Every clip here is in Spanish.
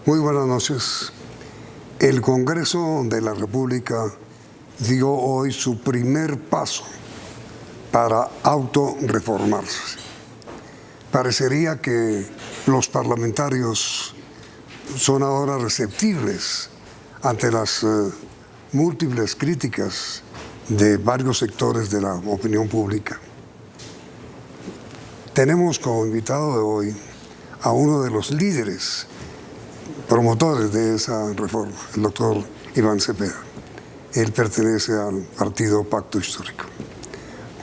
Muy buenas noches. El Congreso de la República dio hoy su primer paso para autorreformarse. Parecería que los parlamentarios son ahora receptibles ante las múltiples críticas de varios sectores de la opinión pública. Tenemos como invitado de hoy a uno de los líderes promotores de esa reforma, el doctor Iván Cepeda. Él pertenece al partido Pacto Histórico.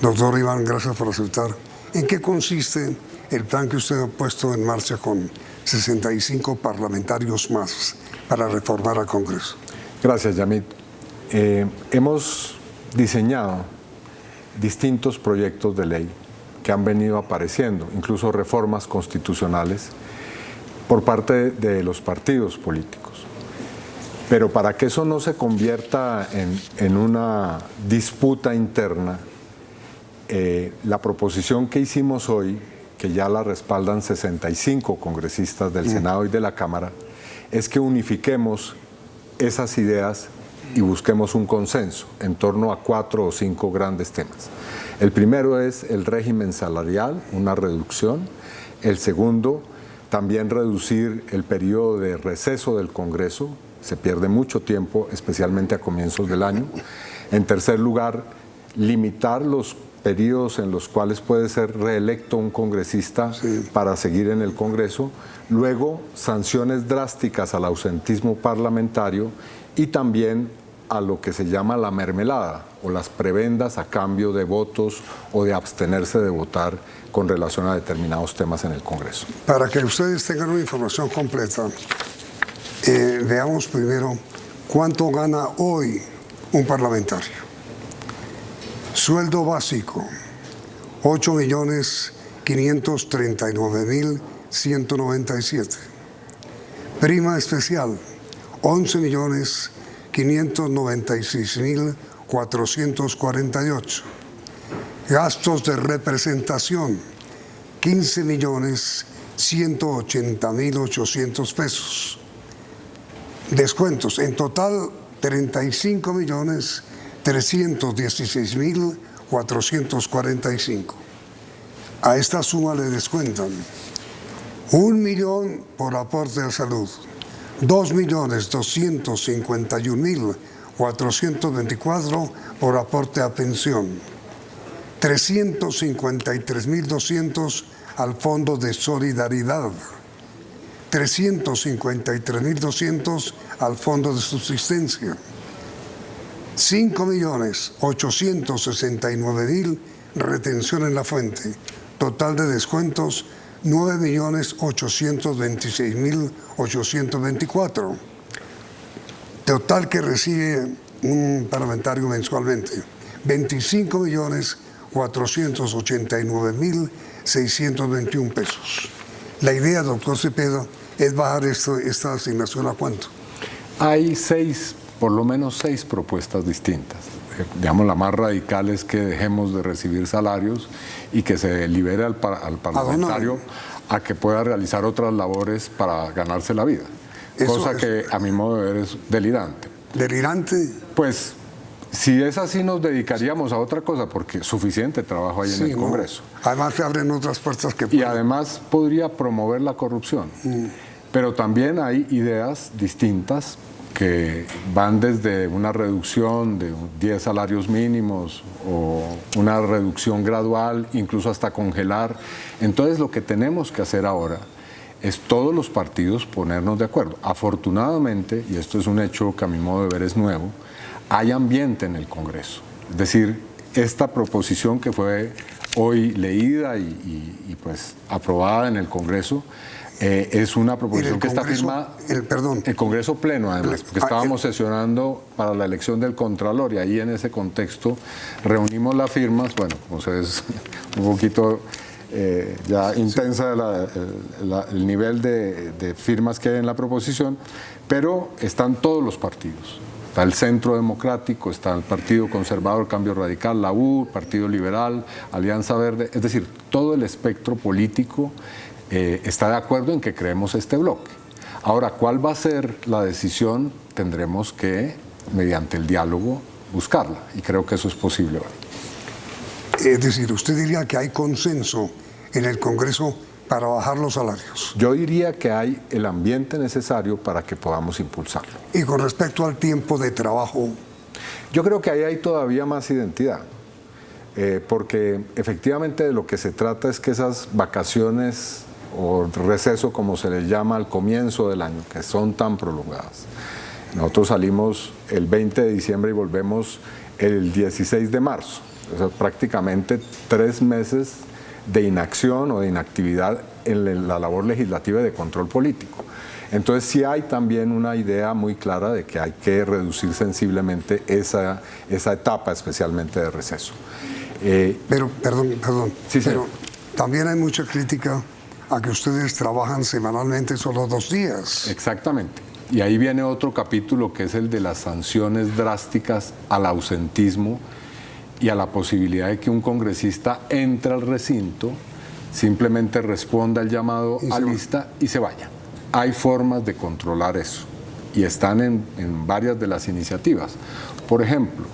Doctor Iván, gracias por aceptar. ¿En qué consiste el plan que usted ha puesto en marcha con 65 parlamentarios más para reformar al Congreso? Gracias, Yamit. Hemos diseñado distintos proyectos de ley que han venido apareciendo, incluso reformas constitucionales, por parte de los partidos políticos. Pero para que eso no se convierta en una disputa interna, la proposición que hicimos hoy, que ya la respaldan 65 congresistas del Senado y de la Cámara, es que unifiquemos esas ideas y busquemos un consenso en torno a 4 o 5 grandes temas. El primero es el régimen salarial, una reducción. El segundo, también reducir el periodo de receso del Congreso, se pierde mucho tiempo, especialmente a comienzos del año. En tercer lugar, limitar los periodos en los cuales puede ser reelecto un congresista para seguir en el Congreso. Luego, sanciones drásticas al ausentismo parlamentario y también a lo que se llama la mermelada o las prebendas a cambio de votos o de abstenerse de votar con relación a determinados temas en el Congreso. Para que ustedes tengan una información completa, veamos primero cuánto gana hoy un parlamentario. Sueldo básico, 8.539.197. Prima especial, 11.596.448. Gastos de representación, 15.180.800 pesos. Descuentos, en total 35.316.445. A esta suma le descuentan 1.000.000 por aporte a salud, 2.251.424 por aporte a pensión, 353.200 al Fondo de Solidaridad, 353.200 al Fondo de Subsistencia, 5.869.000 retención en la fuente, total de descuentos 9.826.824. Total que recibe un parlamentario mensualmente, 25.489.621 pesos. La idea, doctor Cepeda, es bajar esta asignación ¿a cuánto? Hay por lo menos 6 propuestas distintas. Digamos, la más radical es que dejemos de recibir salarios y que se libere al parlamentario a que pueda realizar otras labores para ganarse la vida. Cosa que a mi modo de ver es delirante. ¿Delirante? Pues si es así nos dedicaríamos a otra cosa porque suficiente trabajo hay en el Congreso. Además se abren otras puertas que... Y además podría promover la corrupción. Pero también hay ideas distintas que van desde una reducción de 10 salarios mínimos o una reducción gradual, incluso hasta congelar. Entonces lo que tenemos que hacer ahora es todos los partidos ponernos de acuerdo. Afortunadamente, y esto es un hecho que a mi modo de ver es nuevo, hay ambiente en el Congreso. Es decir, esta proposición que fue hoy leída y pues aprobada en el Congreso, es una proposición que está firmada el Congreso Pleno, además, porque estábamos sesionando para la elección del Contralor y ahí en ese contexto reunimos las firmas. Bueno, pues es un poquito ya intensa el nivel de firmas que hay en la proposición, pero están todos los partidos. Está el Centro Democrático, está el Partido Conservador, Cambio Radical, la U, Partido Liberal, Alianza Verde, es decir, todo el espectro político está de acuerdo en que creemos este bloque. Ahora, ¿cuál va a ser la decisión? Tendremos que, mediante el diálogo, buscarla, y creo que eso es posible hoy. Es decir, usted diría que hay consenso en el Congreso para bajar los salarios. Yo diría que hay el ambiente necesario para que podamos impulsarlo. Y con respecto al tiempo de trabajo, yo creo que ahí hay todavía más identidad, porque efectivamente de lo que se trata es que esas vacaciones o receso, como se les llama al comienzo del año, que son tan prolongadas. Nosotros salimos el 20 de diciembre y volvemos el 16 de marzo. O sea, prácticamente 3 meses de inacción o de inactividad en la labor legislativa y de control político. Entonces sí hay también una idea muy clara de que hay que reducir sensiblemente esa etapa, especialmente de receso. Pero, perdón, Sí, pero también hay mucha crítica a que ustedes trabajan semanalmente solo 2 días. Exactamente. Y ahí viene otro capítulo que es el de las sanciones drásticas al ausentismo y a la posibilidad de que un congresista entre al recinto, simplemente responda al llamado a lista y se vaya. Hay formas de controlar eso y están en varias de las iniciativas. Por ejemplo,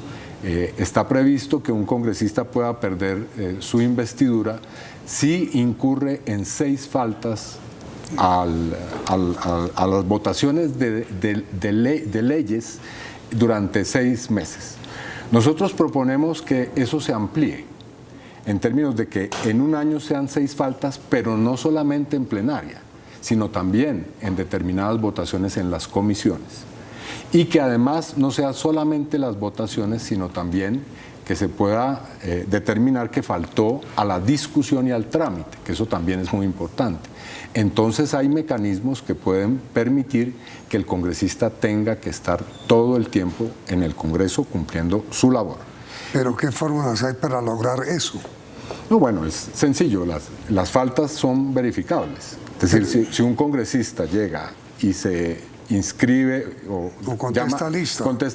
está previsto que un congresista pueda perder su investidura si incurre en 6 faltas a las votaciones de leyes durante 6 meses. Nosotros proponemos que eso se amplíe en términos de que en un año sean 6 faltas, pero no solamente en plenaria, sino también en determinadas votaciones en las comisiones. Y que además no sean solamente las votaciones, sino también que se pueda determinar que faltó a la discusión y al trámite, que eso también es muy importante. Entonces hay mecanismos que pueden permitir que el congresista tenga que estar todo el tiempo en el Congreso cumpliendo su labor. ¿Pero qué formas hay para lograr eso? No, bueno, es sencillo, las faltas son verificables. Es decir, si un congresista llega y se inscribe o contesta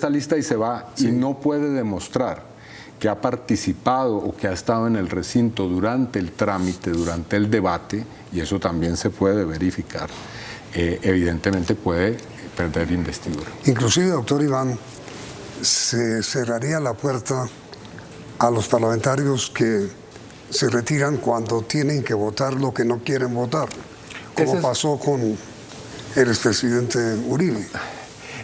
lista y se va, sí, y no puede demostrar que ha participado o que ha estado en el recinto durante el trámite, durante el debate, y eso también se puede verificar, evidentemente puede perder investidura. Inclusive, doctor Iván, se cerraría la puerta a los parlamentarios que se retiran cuando tienen que votar lo que no quieren votar, como pasó con el expresidente Uribe.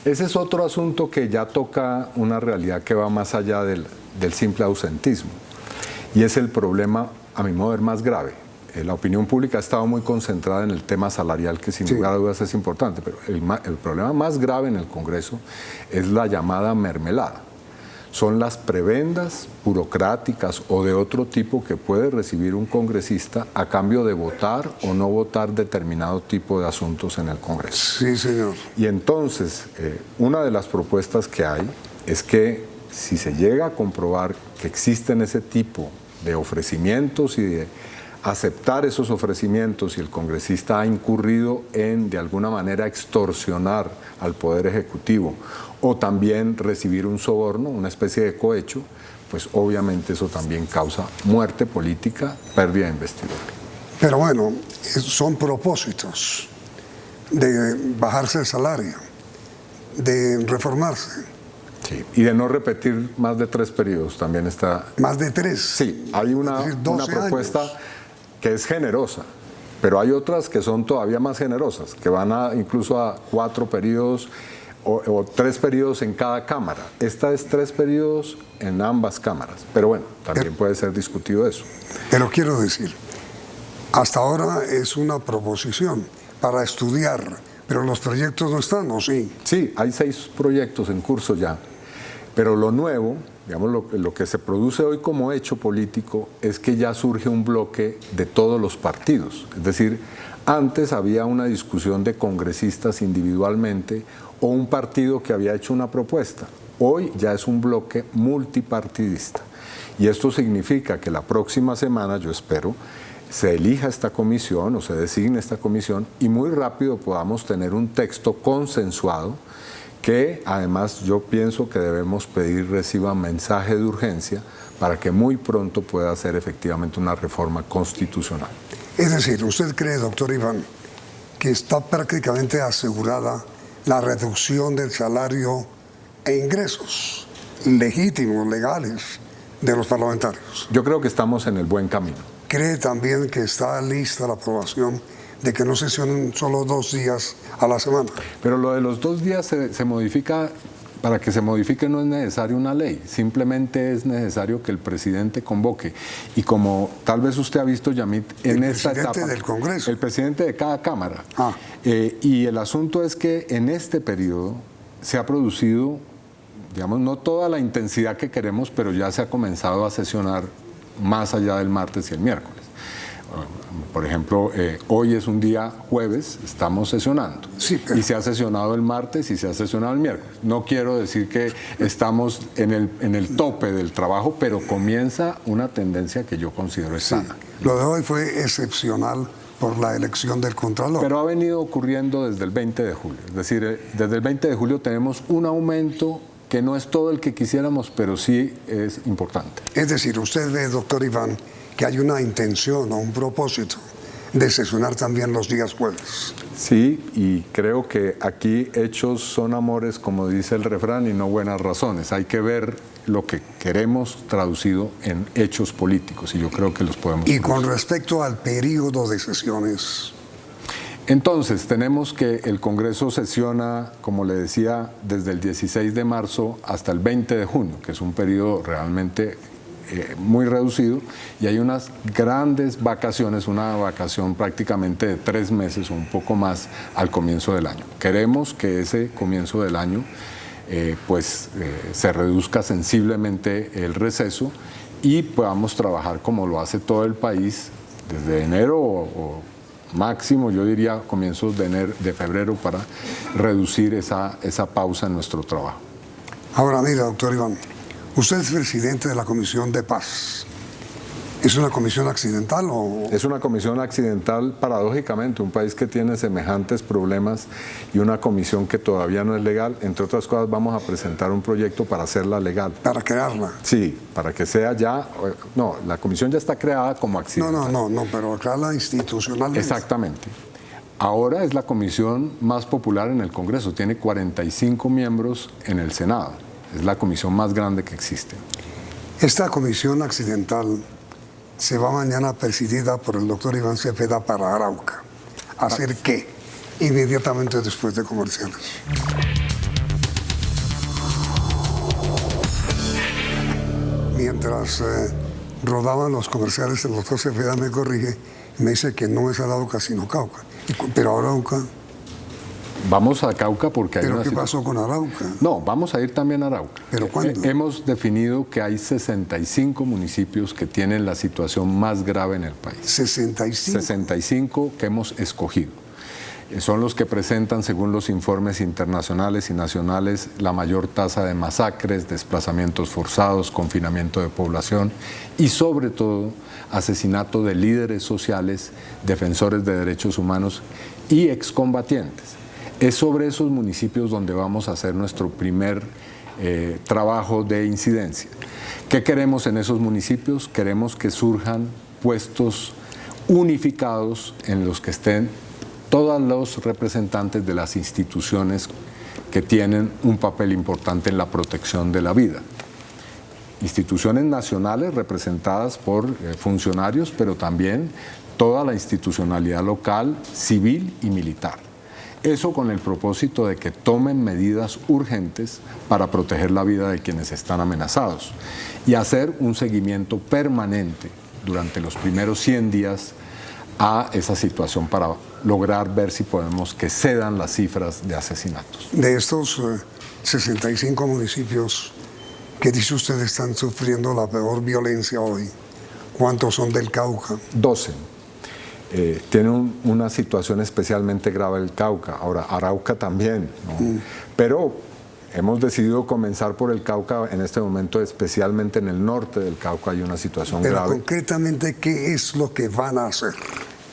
Ese es otro asunto que ya toca una realidad que va más allá del simple ausentismo, y es el problema, a mi modo de ver, más grave. La opinión pública ha estado muy concentrada en el tema salarial, que sin lugar a dudas es importante, pero el problema más grave en el Congreso es la llamada mermelada. Son las prebendas burocráticas o de otro tipo que puede recibir un congresista a cambio de votar o no votar determinado tipo de asuntos en el Congreso. Sí, señor. Y entonces, una de las propuestas que hay es que si se llega a comprobar que existen ese tipo de ofrecimientos y de aceptar esos ofrecimientos y el congresista ha incurrido en, de alguna manera, extorsionar al Poder Ejecutivo o también recibir un soborno, una especie de cohecho, pues obviamente eso también causa muerte política, pérdida de investidura. Pero bueno, son propósitos de bajarse el salario, de reformarse. Sí, y de no repetir más de 3 periodos también está. ¿Más de 3? Sí, hay una propuesta que es generosa, pero hay otras que son todavía más generosas, que van incluso a 4 periodos o 3 periodos en cada cámara. Esta es 3 periodos en ambas cámaras, pero bueno, también puede ser discutido eso. Pero quiero decir, hasta ahora es una proposición para estudiar, pero los proyectos no están, ¿o sí? Sí, hay 6 proyectos en curso ya, pero lo nuevo, digamos, lo que se produce hoy como hecho político es que ya surge un bloque de todos los partidos. Es decir, antes había una discusión de congresistas individualmente o un partido que había hecho una propuesta. Hoy ya es un bloque multipartidista. Y esto significa que la próxima semana, yo espero, se elija esta comisión o se designe esta comisión y muy rápido podamos tener un texto consensuado que además yo pienso que debemos pedir reciba mensaje de urgencia para que muy pronto pueda hacer efectivamente una reforma constitucional. Es decir, ¿usted cree, doctor Iván, que está prácticamente asegurada la reducción del salario e ingresos legítimos, legales, de los parlamentarios. Yo creo que estamos en el buen camino. ¿Cree también que está lista la aprobación de que no sesionen solo 2 días a la semana? Pero lo de los 2 días se modifica. Para que se modifique no es necesario una ley, simplemente es necesario que el presidente convoque. Y como tal vez usted ha visto, Yamit, en esta etapa... El presidente del Congreso. El presidente de cada Cámara. Ah. Y el asunto es que en este periodo se ha producido, digamos, no toda la intensidad que queremos, pero ya se ha comenzado a sesionar más allá del martes y el miércoles. Por ejemplo, hoy es un día jueves, estamos sesionando. Sí, pero... Y se ha sesionado el martes y se ha sesionado el miércoles. No quiero decir que estamos en el tope del trabajo, pero comienza una tendencia que yo considero sana. Sí. Lo de hoy fue excepcional por la elección del Contralor. Pero ha venido ocurriendo desde el 20 de julio. Es decir, desde el 20 de julio tenemos un aumento que no es todo el que quisiéramos, pero sí es importante. Es decir, usted ve, doctor Iván, que hay una intención o un propósito de sesionar también los días jueves. Sí, y creo que aquí hechos son amores, como dice el refrán, y no buenas razones. Hay que ver lo que queremos traducido en hechos políticos, y yo creo que los podemos... Y con respecto al periodo de sesiones... Entonces, tenemos que el Congreso sesiona, como le decía, desde el 16 de marzo hasta el 20 de junio, que es un periodo realmente muy reducido, y hay unas grandes vacaciones, una vacación prácticamente de 3 meses o un poco más al comienzo del año. Queremos que ese comienzo del año se reduzca sensiblemente el receso y podamos trabajar como lo hace todo el país desde enero o máximo, yo diría, comienzos de febrero para reducir esa pausa en nuestro trabajo. Ahora mira, doctor Iván, usted es presidente de la Comisión de Paz. ¿Es una comisión accidental o...? Es una comisión accidental, paradójicamente, un país que tiene semejantes problemas y una comisión que todavía no es legal. Entre otras cosas, vamos a presentar un proyecto para hacerla legal. ¿Para crearla? Sí, para que sea ya... No, la comisión ya está creada como accidental. No, pero crearla institucionalmente. Exactamente. Ahora es la comisión más popular en el Congreso, tiene 45 miembros en el Senado. Es la comisión más grande que existe. Esta comisión accidental se va mañana presidida por el doctor Iván Cepeda para Arauca. ¿Hacer qué? Inmediatamente después de comerciales. Mientras rodaban los comerciales, el doctor Cepeda me corrige y me dice que no es Arauca sino Cauca. Pero Arauca... Vamos a Cauca porque hay ¿Pero qué pasó con Arauca? No, vamos a ir también a Arauca. ¿Pero cuándo? Hemos definido que hay 65 municipios que tienen la situación más grave en el país. 65. 65 que hemos escogido. Son los que presentan, según los informes internacionales y nacionales, la mayor tasa de masacres, desplazamientos forzados, confinamiento de población y, sobre todo, asesinato de líderes sociales, defensores de derechos humanos y excombatientes. Es sobre esos municipios donde vamos a hacer nuestro primer trabajo de incidencia. ¿Qué queremos en esos municipios? Queremos que surjan puestos unificados en los que estén todos los representantes de las instituciones que tienen un papel importante en la protección de la vida. Instituciones nacionales representadas por funcionarios, pero también toda la institucionalidad local, civil y militar. Eso con el propósito de que tomen medidas urgentes para proteger la vida de quienes están amenazados y hacer un seguimiento permanente durante los primeros 100 días a esa situación para lograr ver si podemos que cedan las cifras de asesinatos. De estos 65 municipios que dice usted están sufriendo la peor violencia hoy, ¿cuántos son del Cauca? 12. Tiene una situación especialmente grave el Cauca. Ahora, Arauca también, ¿no? Pero hemos decidido comenzar por el Cauca en este momento, especialmente en el norte del Cauca hay una situación grave. Pero concretamente, ¿qué es lo que van a hacer?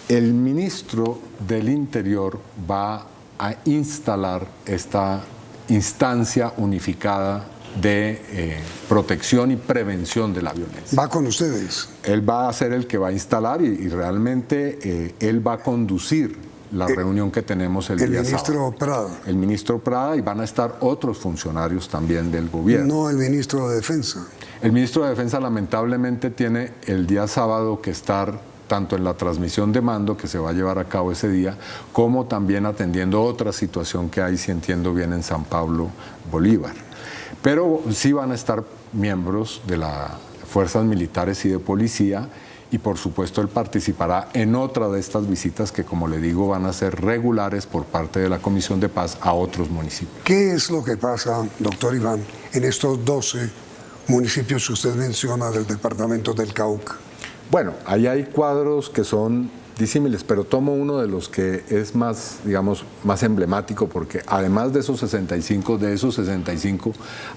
El ministro del Interior va a instalar esta instancia unificada de protección y prevención de la violencia. ¿Va con ustedes? Él va a ser el que va a instalar y realmente él va a conducir la reunión que tenemos el día ministro sábado. Prada. El ministro Prada, y van a estar otros funcionarios también del gobierno. No el ministro de Defensa. El ministro de Defensa lamentablemente tiene el día sábado que estar tanto en la transmisión de mando que se va a llevar a cabo ese día, como también atendiendo otra situación que hay, si entiendo bien, en San Pablo, Bolívar. Pero sí van a estar miembros de las fuerzas militares y de policía, y por supuesto él participará en otra de estas visitas que, como le digo, van a ser regulares por parte de la Comisión de Paz a otros municipios. ¿Qué es lo que pasa, doctor Iván, en estos 12 municipios que usted menciona del departamento del Cauca? Bueno, ahí hay cuadros que son disímiles, pero tomo uno de los que es más, digamos, más emblemático, porque además de esos 65,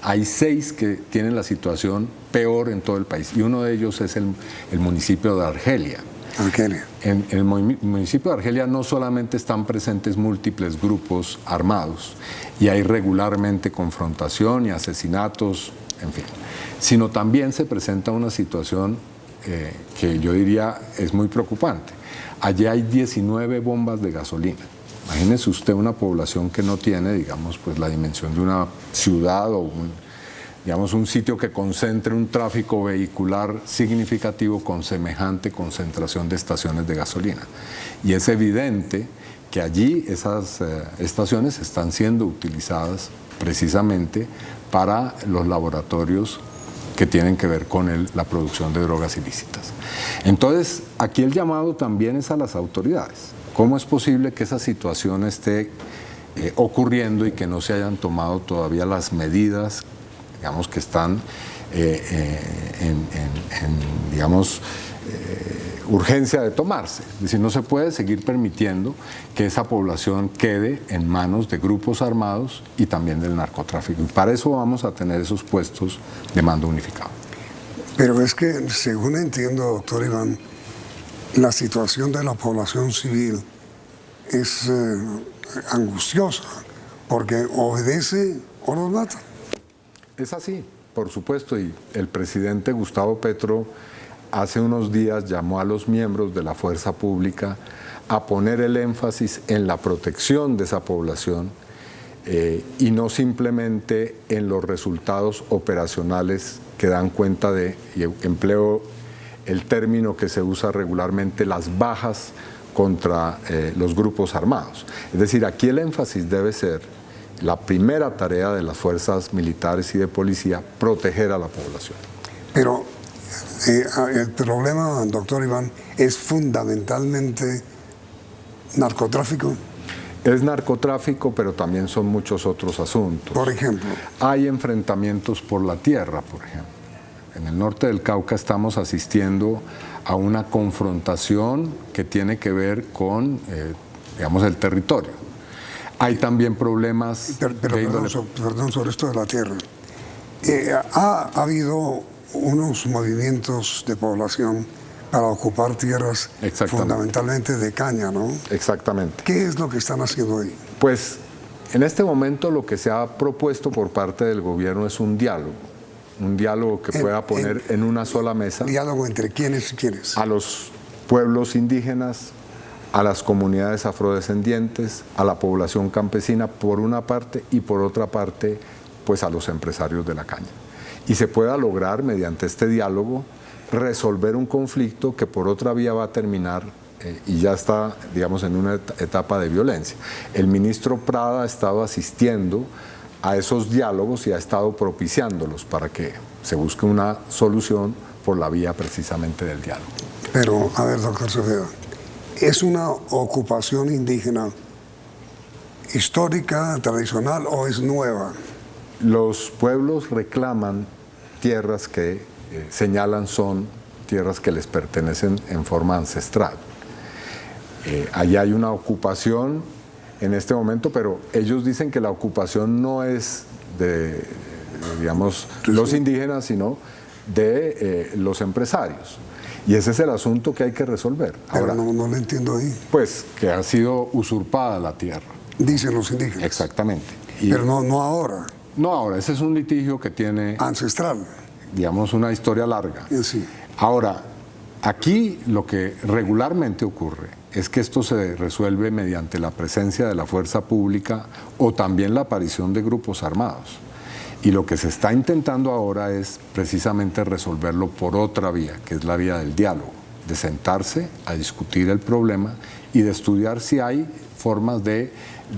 hay 6 que tienen la situación peor en todo el país, y uno de ellos es el municipio de Argelia. Argelia. En el municipio de Argelia no solamente están presentes múltiples grupos armados, y hay regularmente confrontación y asesinatos, en fin, sino también se presenta una situación que yo diría es muy preocupante. Allí hay 19 bombas de gasolina. Imagínese usted una población que no tiene, digamos, pues la dimensión de una ciudad o un sitio que concentre un tráfico vehicular significativo con semejante concentración de estaciones de gasolina. Y es evidente que allí esas estaciones están siendo utilizadas precisamente para los laboratorios que tienen que ver con la producción de drogas ilícitas. Entonces, aquí el llamado también es a las autoridades. ¿Cómo es posible que esa situación esté ocurriendo y que no se hayan tomado todavía las medidas, digamos, que están urgencia de tomarse? Es decir, no se puede seguir permitiendo que esa población quede en manos de grupos armados y también del narcotráfico. Y para eso vamos a tener esos puestos de mando unificado. Pero es que, según entiendo, doctor Iván, la situación de la población civil es angustiosa, porque obedece o los mata. Es así, por supuesto, y el presidente Gustavo Petro hace unos días llamó a los miembros de la fuerza pública a poner el énfasis en la protección de esa población y no simplemente en los resultados operacionales que dan cuenta de, y empleo el término que se usa regularmente, las bajas contra los grupos armados. Es decir, aquí el énfasis debe ser la primera tarea de las fuerzas militares y de policía, proteger a la población. Pero el problema, doctor Iván, es fundamentalmente narcotráfico. Es narcotráfico, pero también son muchos otros asuntos. Por ejemplo. Hay enfrentamientos por la tierra, por ejemplo. En el norte del Cauca estamos asistiendo a una confrontación que tiene que ver con, digamos, el territorio. Hay también problemas... Perdón sobre esto de la tierra. Ha habido unos movimientos de población para ocupar tierras fundamentalmente de caña, ¿no? Exactamente. ¿Qué es lo que están haciendo ahí? Pues en este momento lo que se ha propuesto por parte del gobierno es un diálogo que pueda poner en una sola mesa. ¿Diálogo entre quiénes y quiénes? A los pueblos indígenas, a las comunidades afrodescendientes, a la población campesina por una parte, y por otra parte pues a los empresarios de la caña. Y se pueda lograr mediante este diálogo resolver un conflicto que por otra vía va a terminar y ya está, digamos, en una etapa de violencia. El ministro Prada ha estado asistiendo a esos diálogos y ha estado propiciándolos para que se busque una solución por la vía precisamente del diálogo. Pero, a ver, doctor Cepeda, ¿es una ocupación indígena histórica, tradicional o es nueva? Los pueblos reclaman tierras que señalan son tierras que les pertenecen en forma ancestral. Allí hay una ocupación en este momento, pero ellos dicen que la ocupación no es de, digamos, los indígenas, sino de los empresarios. Y ese es el asunto que hay que resolver. Ahora, pero no lo entiendo ahí. Pues que ha sido usurpada la tierra. Dicen los indígenas. Exactamente. Pero no ahora. No ahora, ese es un litigio que tiene... ancestral. Digamos, una historia larga. Sí. Ahora, aquí lo que regularmente ocurre es que esto se resuelve mediante la presencia de la fuerza pública o también la aparición de grupos armados. Y lo que se está intentando ahora es precisamente resolverlo por otra vía, que es la vía del diálogo, de sentarse a discutir el problema y de estudiar si hay formas de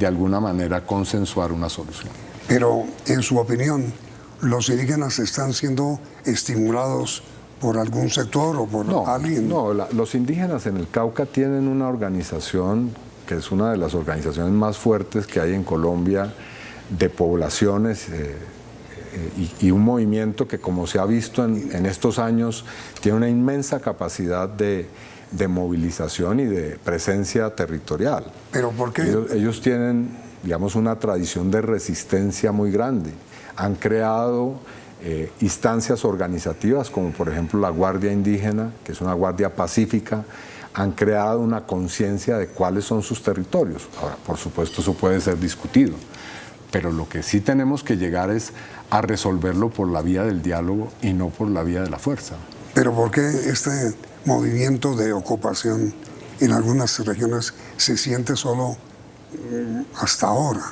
alguna manera, consensuar una solución. Pero, en su opinión, ¿los indígenas están siendo estimulados por algún sector o por alguien? No, los indígenas en el Cauca tienen una organización que es una de las organizaciones más fuertes que hay en Colombia, de poblaciones y un movimiento que, como se ha visto en estos años, tiene una inmensa capacidad de movilización y de presencia territorial. ¿Pero por qué? Ellos tienen, digamos, una tradición de resistencia muy grande. Han creado instancias organizativas, como por ejemplo la Guardia Indígena, que es una guardia pacífica. Han creado una conciencia de cuáles son sus territorios. Ahora, por supuesto, eso puede ser discutido, pero lo que sí tenemos que llegar es a resolverlo por la vía del diálogo y no por la vía de la fuerza. ¿Pero por qué este movimiento de ocupación en algunas regiones se siente solo hasta ahora?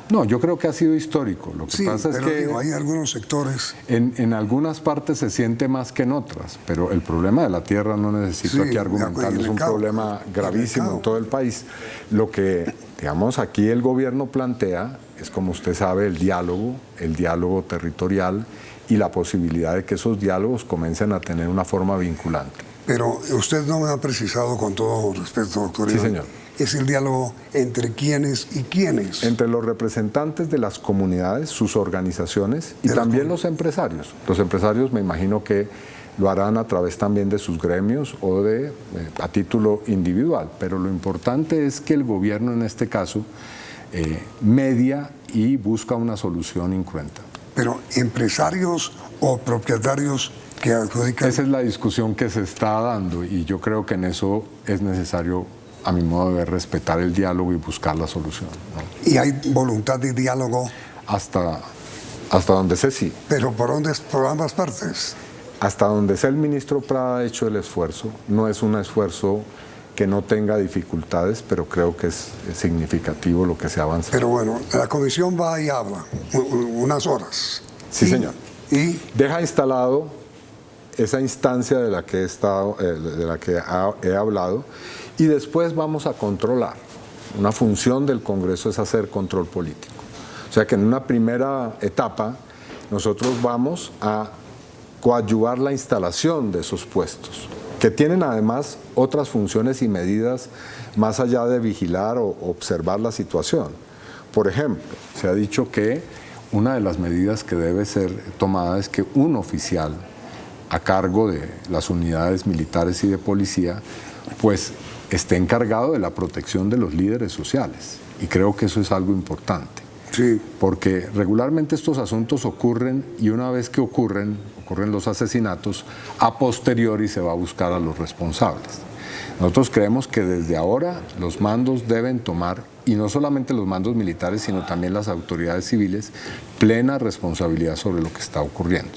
No, yo creo que ha sido histórico. Lo que Sí, pasa es pero que digo, hay algunos sectores. en algunas partes se siente más que en otras, pero el problema de la tierra no necesito aquí argumentarlo, es un problema gravísimo en todo el país. Lo que, digamos, aquí el gobierno plantea es, como usted sabe, el diálogo territorial y la posibilidad de que esos diálogos comiencen a tener una forma vinculante. Pero usted no me ha precisado, con todo respeto, doctor. Sí, Iván, señor. ¿es el diálogo entre quiénes y quiénes? Entre los representantes de las comunidades, sus organizaciones y también los empresarios. Los empresarios, me imagino que lo harán a través también de sus gremios o a título individual, pero lo importante es que el gobierno en este caso media y busca una solución incruenta. Pero empresarios o propietarios que adjudican. Esa es la discusión que se está dando y yo creo que en eso es necesario, a mi modo de ver, respetar el diálogo y buscar la solución, ¿no? Y hay voluntad de diálogo. Hasta donde sé, sí. ¿Pero por dónde? Por ambas partes. Hasta donde sé, el ministro Prada ha hecho el esfuerzo. No es un esfuerzo que no tenga dificultades, pero creo que es significativo lo que se ha avanzado. Pero bueno, la comisión va y habla unas horas. Sí, señor. Y deja instalado esa instancia de la que he hablado, y después vamos a controlar. Una función del Congreso es hacer control político. O sea que en una primera etapa nosotros vamos a coadyuvar la instalación de esos puestos, que tienen además otras funciones y medidas más allá de vigilar o observar la situación. Por ejemplo, se ha dicho que una de las medidas que debe ser tomada es que un oficial a cargo de las unidades militares y de policía, pues esté encargado de la protección de los líderes sociales. Y creo que eso es algo importante. sí, Porque regularmente estos asuntos ocurren y una vez que ocurren los asesinatos, a posteriori se va a buscar a los responsables. Nosotros creemos que desde ahora los mandos deben tomar, y no solamente los mandos militares, sino también las autoridades civiles, plena responsabilidad sobre lo que está ocurriendo.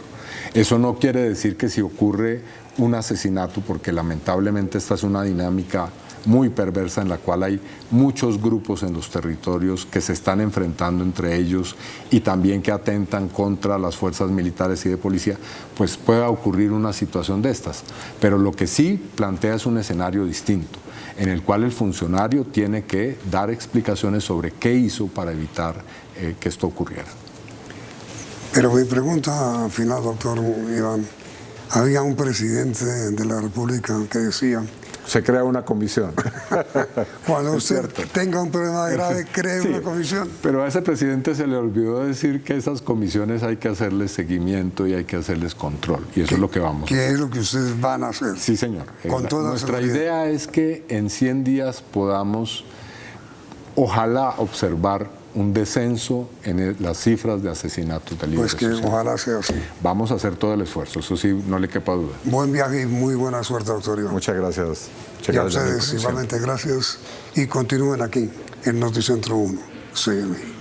Eso no quiere decir que si ocurre un asesinato, porque lamentablemente esta es una dinámica muy perversa en la cual hay muchos grupos en los territorios que se están enfrentando entre ellos y también que atentan contra las fuerzas militares y de policía, pues pueda ocurrir una situación de estas. Pero lo que sí plantea es un escenario distinto, en el cual el funcionario tiene que dar explicaciones sobre qué hizo para evitar que esto ocurriera. Pero mi pregunta final, doctor Iván, había un presidente de la República que decía: se crea una comisión. cuando usted tenga un problema grave, cree Sí, una comisión. Pero a ese presidente se le olvidó decir que esas comisiones hay que hacerles seguimiento y hay que hacerles control. Y eso es lo que vamos a hacer. ¿Qué es lo que ustedes van a hacer? Sí, señor. Con toda Nuestra seguridad. idea es que en 100 días podamos, ojalá, observar un descenso en las cifras de asesinatos de líderes Pues que sociales. ojalá sea así. Vamos a hacer todo el esfuerzo, eso sí, no le quepa duda. Buen viaje y muy buena suerte, doctor Iván. Muchas gracias. Muchas Y a gracias. ustedes igualmente gracias y continúen aquí en Noticentro 1. Sígueme.